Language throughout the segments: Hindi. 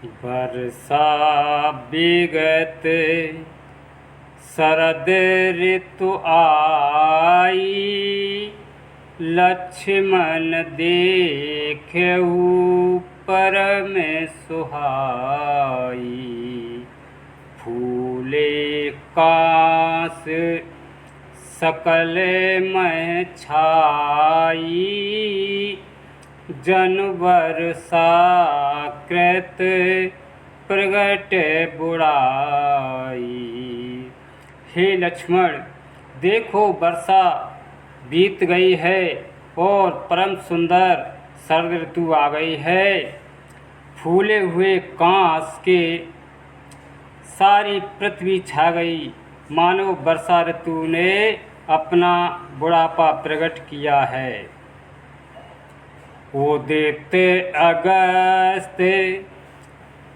वर्षा विगत शरद ऋतु आई, लक्ष्मण देखेहु परम सुहाई। फूले कांस सकल मह छाई, जन वर्षा कृत प्रगट बुढ़ाई। हे लक्ष्मण, देखो वर्षा बीत गई है और परम सुंदर शरद ऋतु आ गई है। फूले हुए कांस के सारी पृथ्वी छा गई, मानो वर्षा ऋतु ने अपना बुढ़ापा प्रकट किया है। उदित अगस्त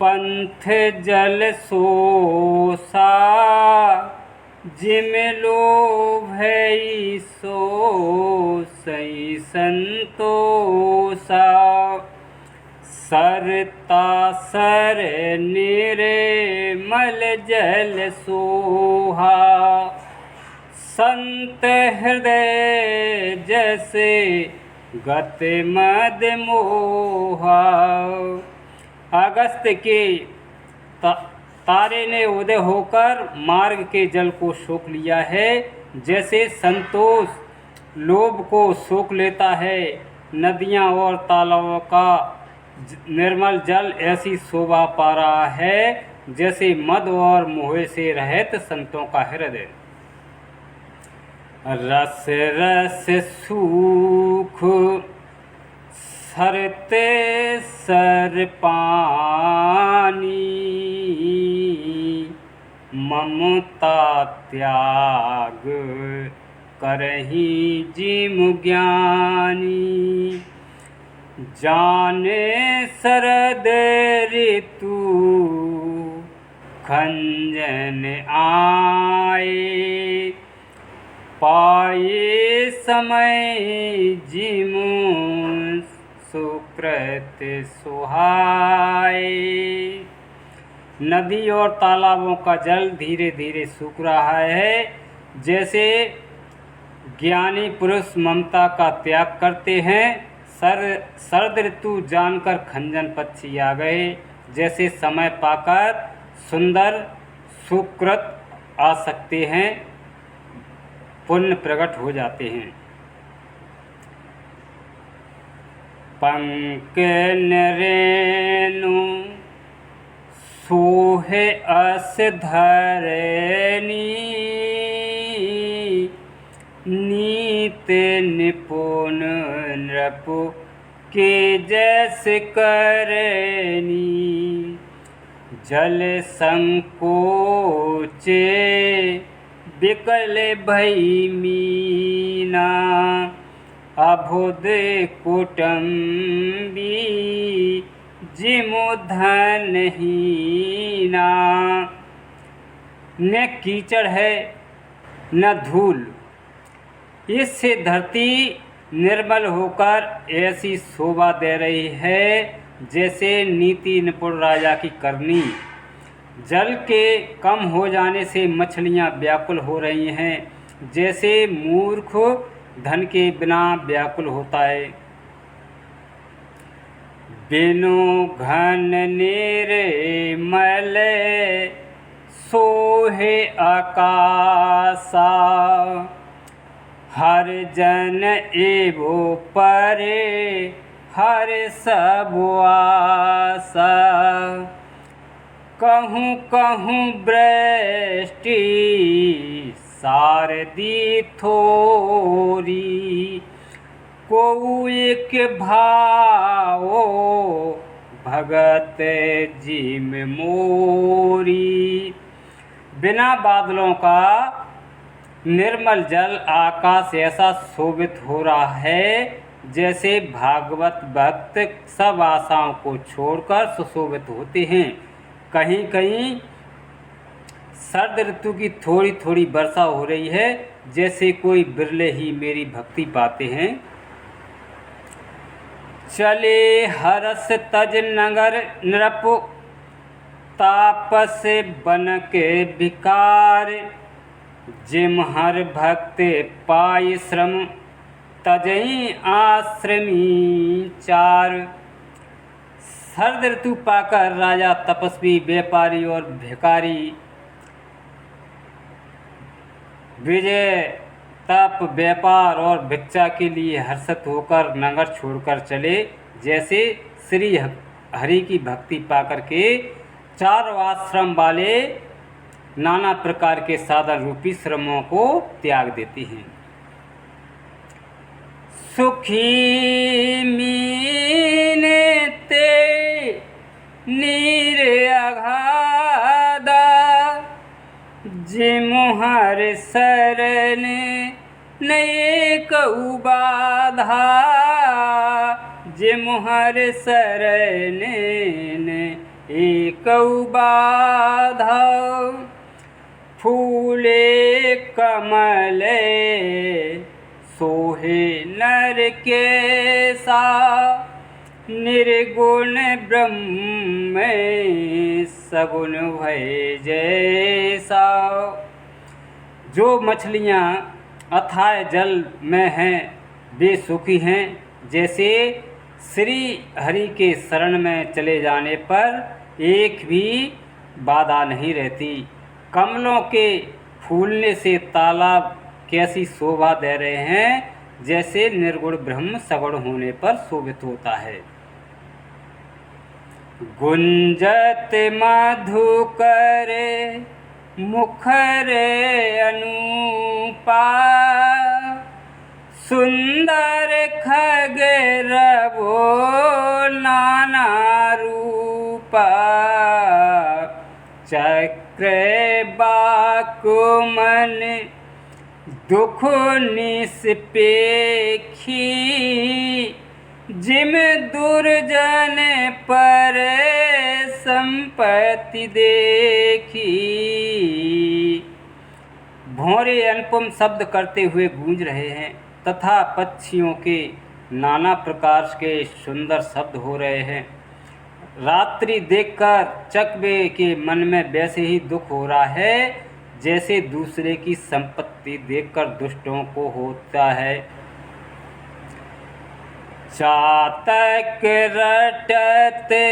पंथ जल सोसा, जिम लोभई सो सई संतोषा। सरता सर निर्मल जल सोहा, संत हृदय जैसे गत मद मोहा। अगस्त के तारे ने उदय होकर मार्ग के जल को सोख लिया है, जैसे संतोष लोभ को सोख लेता है। नदियाँ और तालाबों का निर्मल जल ऐसी शोभा पा रहा है जैसे मद और मोह से रहित संतों का हृदय। रस रस सूख सरते सर पानी, ममता त्याग करहि जिम ज्ञानी। जाने शरद ऋतु खंजन आए, पाए समय जिमु सुकृत सुहाए। नदी और तालाबों का जल धीरे धीरे सूख रहा है, जैसे ज्ञानी पुरुष ममता का त्याग करते हैं। शरद ऋतु जानकर खंजन पक्षी आ गए, जैसे समय पाकर सुंदर सुकृत आ सकते हैं, पुण्य प्रकट हो जाते हैं। पंक नरेनु सोहे अस धरनी, नीत निपुण नृपु के जैसे करनी। जल संकोचे विकल भई मीना, अभुद कुटुंबी जिमु धनहीना। न कीचड़ है न धूल, इससे धरती निर्मल होकर ऐसी शोभा दे रही है जैसे नीति निपुण राजा की करनी। जल के कम हो जाने से मछलियाँ व्याकुल हो रही हैं, जैसे मूर्ख धन के बिना व्याकुल होता है। बिनु घन निर्मल सोहे आकाशा, हर जन एवो परे हर सब आशा। कहूँ कहूँ वृष्टि शारदी थोरी, को एक भाव भगत जिम मोरी। बिना बादलों का निर्मल जल आकाश ऐसा शोभित हो रहा है जैसे भागवत भक्त सब आशाओं को छोड़कर सुशोभित होते हैं। कहीं कहीं शरद ऋतु की थोड़ी थोड़ी वर्षा हो रही है, जैसे कोई बिरले ही मेरी भक्ति पाते हैं। चले हरस तज नगर नृप तापस बन के विकार, जिम हर भक्त पाई श्रम, तजई आश्रमी चार। शरद ऋतु पाकर राजा, तपस्वी, व्यापारी और भिखारी विजय तप, व्यापार और भिक्षा के लिए हर्षित होकर नगर छोड़कर चले। जैसे श्री हरि की भक्ति पाकर के चारों आश्रम वाले नाना प्रकार के साधन रूपी श्रमों को त्याग देती हैं। सुखी मीने ते नीर अगाधा, जिमुहर शरण नये कऊ बाधा, जिमुहर शरण एकऊ बाधा। फूले कमले सोहे नर केसा, निर्गुण ब्रह्म सगुण भय जैसा। जो मछलियाँ अथाह जल में हैं वे सुखी हैं, जैसे श्री हरि के शरण में चले जाने पर एक भी बाधा नहीं रहती। कमलों के फूलने से तालाब कैसी शोभा दे रहे हैं, जैसे निर्गुण ब्रह्म सगुण होने पर शोभित होता है। गुंजत मधुकर मुखर अनुपा, सुंदर खगरवो नाना रूपा। चक्र बाकुमन दुख निष्पेखी, जिम दुर्जन पर संपत्ति देखी। भौरे अनुपम शब्द करते हुए गूंज रहे हैं तथा पक्षियों के नाना प्रकार के सुंदर शब्द हो रहे हैं। रात्रि देखकर चकवे के मन में वैसे ही दुख हो रहा है, जैसे दूसरे की संपत्ति देखकर दुष्टों को होता है। चातक रटते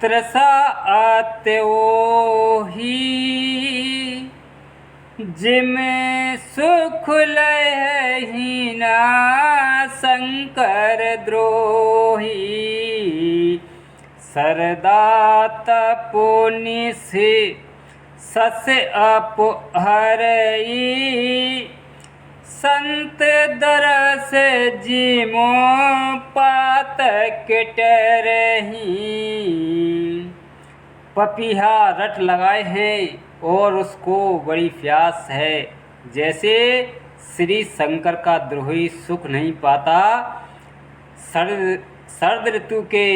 त्रसा आते ओही, जिम सुख लय हीना शंकर द्रोही। सरदा तपोनि से सस अपहरई, संत दरस जिमो पातक टरही। पपीहा रट लगाए हैं और उसको बड़ी प्यास है, जैसे श्री शंकर का द्रोही सुख नहीं पाता। शरद ऋतु के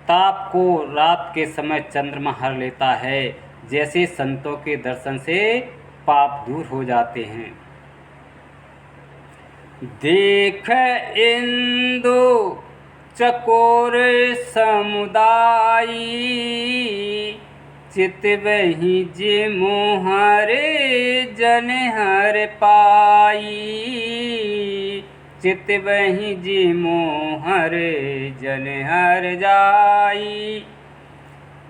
ताप को रात के समय चंद्रमा हर लेता है, जैसे संतों के दर्शन से पाप दूर हो जाते हैं। देख इंदु चकोर समुदायी, चित वही जिमु हरे जन हर पाई। चित वही जिमु हरे जन हर जाई।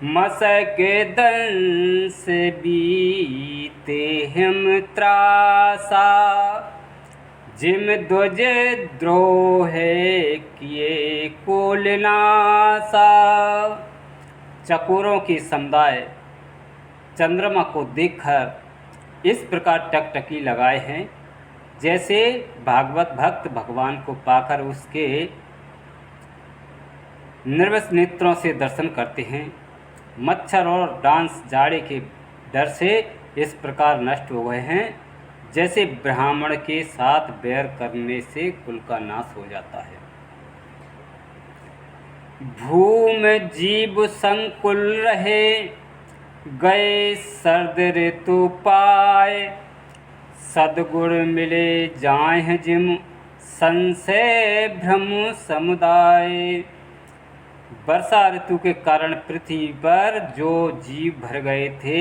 मसक दंस बीते हम त्रासा, जिम ध्वज द्रोह किए कुलनासा। चकोरों के समुदाय चंद्रमा को देखकर इस प्रकार टकटकी लगाए हैं, जैसे भागवत भक्त भगवान को पाकर उसके निर्वस नेत्रों से दर्शन करते हैं। मच्छर और डांस जाड़े के डर से इस प्रकार नष्ट हो गए हैं, जैसे ब्राह्मण के साथ बैर करने से कुल का नाश हो जाता है। भूम जीव संकुल रहे, गए शरद ऋतु पाए। सद्गुण मिले जाएं जिम, संशय भ्रम समुदाय। वर्षा ऋतु के कारण पृथ्वी पर जो जीव भर गए थे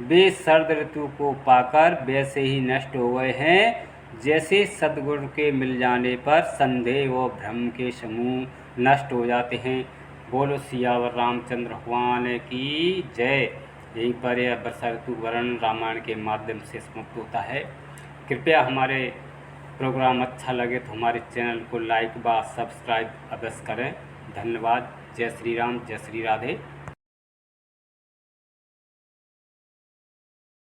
वे शरद ऋतु को पाकर वैसे ही नष्ट हो गए हैं जैसे सद्गुरु के मिल जाने पर संदेह व भ्रम के समूह नष्ट हो जाते हैं। बोलो सियावर रामचंद्र भगवान की जय। यहीं पर यह वर्षा ऋतु वर्णन रामायण के माध्यम से समाप्त होता है। कृपया हमारे प्रोग्राम अच्छा लगे तो हमारे चैनल को लाइक व सब्सक्राइब अवश्य करें। धन्यवाद। जय श्री राम, जय श्री राधे।